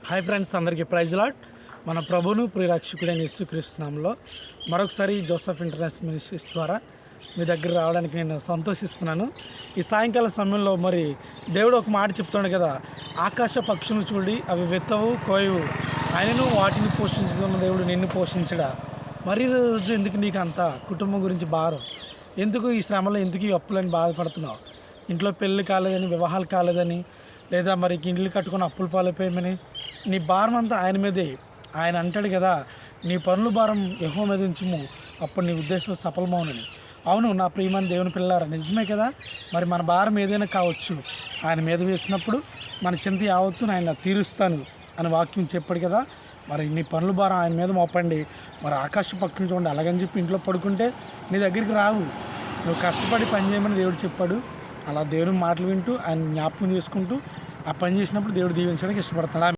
Hi friends, అందరికీ praise lot. మన ప్రభును ప్రియరక్షకుడైన యేసుక్రీస్తు నామములో మరొకసారి జోసెఫ్ ఇంటర్నేషనల్ మినిస్ట్రీస్ ద్వారా మీ దగ్గర రావడానికి నేను సంతోషిస్తున్నాను. ఈ సాయంకాల సమయంలో మరి దేవుడు ఒక మాట చెప్తున్నాడు కదా, ఆకాశ పక్షులను చూడి అవి వెత్తవు కోయవు, ఆయనను వాటిని పోషించుతున్న దేవుడు నిన్ను పోషించడా. మరి రోజు ఎందుకు నీకు అంత కుటుంబం గురించి భారం? ఎందుకు ఈ శ్రమలో, ఎందుకు ఈ అప్పులని బాధపడుతున్నావు? ఇంట్లో పెళ్ళి కాలేదని, వివాహాలు కాలేదని, లేదా మరి ఇండ్లు కట్టుకుని అప్పుల పాలైపోయామని నీ భారం అంతా ఆయన మీదే. ఆయన అంటాడు కదా, నీ పనుల భారం యెహోవా మీద ఉంచుము, అప్పుడు నీ ఉద్దేశం సఫలమవునని. అవును నా ప్రియమైన దేవుని పిల్లారా, నిజమే కదా. మరి మన భారం ఏదైనా కావచ్చు, ఆయన మీద వేసినప్పుడు మన చింత యావత్తు ఆయన తీరుస్తాను అని వాక్యం చెప్పాడు కదా. మరి నీ పనుల భారం ఆయన మీద మోపండి. మరి ఆకాశ పక్షులు చూడండి, అలాగని చెప్పి ఇంట్లో పడుకుంటే నీ దగ్గరికి రావు. నువ్వు కష్టపడి పని చేయమని దేవుడు చెప్పాడు. అలా దేవుని మాటలు వింటూ ఆయన జ్ఞాపకం చేసుకుంటూ ఆ పని చేసినప్పుడు దేవుడు దీవించడానికి ఇష్టపడుతున్నాడు.